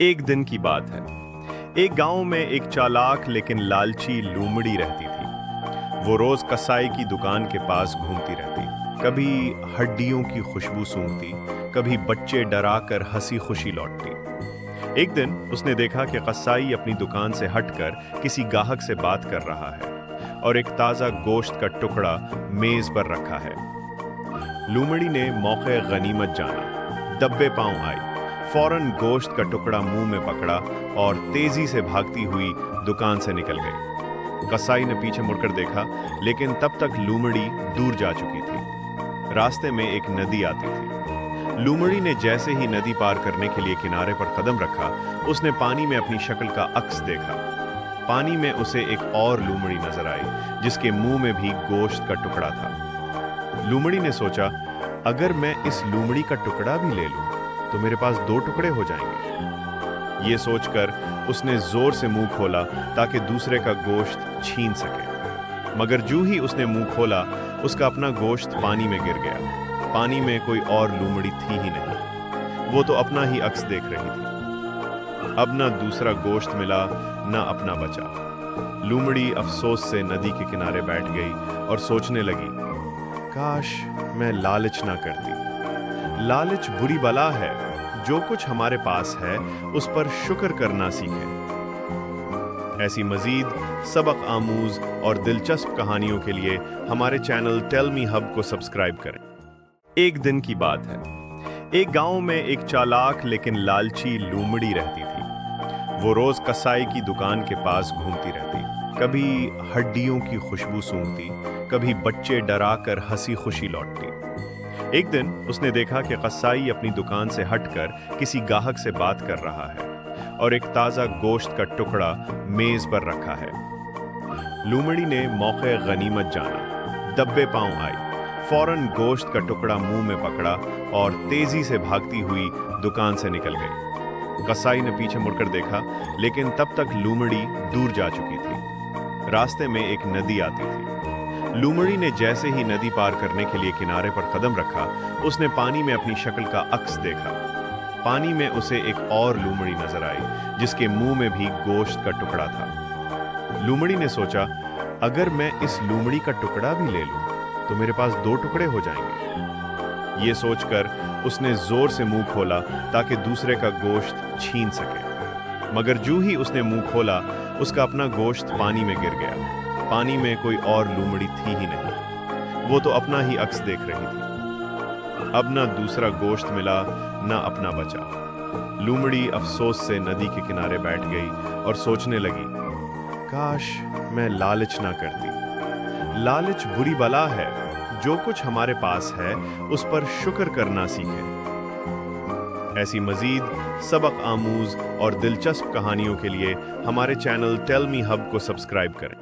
एक दिन की बात है। एक गांव में एक चालाक लेकिन लालची लूमड़ी रहती थी। वो रोज कसाई की दुकान के पास घूमती रहती, कभी हड्डियों की खुशबू सूंघती, कभी बच्चे डरा कर हंसी खुशी लौटती। एक दिन उसने देखा कि कसाई अपनी दुकान से हटकर किसी गाहक से बात कर रहा है और एक ताज़ा गोश्त का टुकड़ा मेज पर रखा है। लूमड़ी ने मौके गनीमत जाना, दब्बे पांव आई, फौरन गोश्त का टुकड़ा मुंह में पकड़ा और तेजी से भागती हुई दुकान से निकल गई। कसाई ने पीछे मुड़कर देखा, लेकिन तब तक लूमड़ी दूर जा चुकी थी। रास्ते में एक नदी आती थी। लूमड़ी ने जैसे ही नदी पार करने के लिए किनारे पर कदम रखा, उसने पानी में अपनी शक्ल का अक्स देखा। पानी में उसे एक और लूमड़ी नजर आई, जिसके मुंह में भी गोश्त का टुकड़ा था। लूमड़ी ने सोचा, अगर मैं इस लूमड़ी का टुकड़ा भी ले लूं, तो मेरे पास 2 टुकड़े हो जाएंगे। ये सोचकर उसने जोर से मुंह खोला ताकि दूसरे का गोश्त छीन सके, मगर जूं ही उसने मुंह खोला, उसका अपना गोश्त पानी में गिर गया। पानी में कोई और लूमड़ी थी ही नहीं, वो तो अपना ही अक्स देख रही थी। अब ना दूसरा गोश्त मिला, ना अपना बचा। लूमड़ी अफसोस से नदी के किनारे बैठ गई और सोचने लगी, काश मैं लालच ना करती। लालच बुरी बला है। जो कुछ हमारे पास है उस पर शुक्र करना सीखें। ऐसी मजीद सबक आमूज और दिलचस्प कहानियों के लिए हमारे चैनल टेल मी हब को सब्सक्राइब करें। एक दिन की बात है। एक गांव में एक चालाक लेकिन लालची लूमड़ी रहती थी। वो रोज कसाई की दुकान के पास घूमती रहती, कभी हड्डियों की खुशबू सूंघती, कभी बच्चे डरा कर हंसी खुशी लौटती। एक दिन उसने देखा कि कसाई अपनी दुकान से हटकर किसी गाहक से बात कर रहा है और एक ताज़ा गोश्त का टुकड़ा मेज पर रखा है। लूमड़ी ने मौके गनीमत जाना, दब्बे पांव आई, फौरन गोश्त का टुकड़ा मुंह में पकड़ा और तेजी से भागती हुई दुकान से निकल गई। कसाई ने पीछे मुड़कर देखा, लेकिन तब तक लूमड़ी दूर जा चुकी थी। रास्ते में एक नदी आती थी। लूमड़ी ने जैसे ही नदी पार करने के लिए किनारे पर कदम रखा, उसने पानी में अपनी शक्ल का अक्स देखा। पानी में उसे एक और लूमड़ी नजर आई, जिसके मुंह में भी गोश्त का टुकड़ा था। लूमड़ी ने सोचा, अगर मैं इस लूमड़ी का टुकड़ा भी ले लूं, तो मेरे पास 2 टुकड़े हो जाएंगे। ये सोचकर उसने जोर से मुंह खोला ताकि दूसरे का गोश्त छीन सके, मगर जूं ही उसने मुंह खोला, उसका अपना गोश्त पानी में गिर गया। पानी में कोई और लूमड़ी थी ही नहीं, वो तो अपना ही अक्स देख रही थी। अब ना दूसरा गोश्त मिला, ना अपना बचा। लूमड़ी अफसोस से नदी के किनारे बैठ गई और सोचने लगी, काश मैं लालच ना करती। लालच बुरी बला है। जो कुछ हमारे पास है उस पर शुक्र करना सीखें। ऐसी मजीद सबक आमूज और दिलचस्प कहानियों के लिए हमारे चैनल टेल मी हब को सब्सक्राइब करें।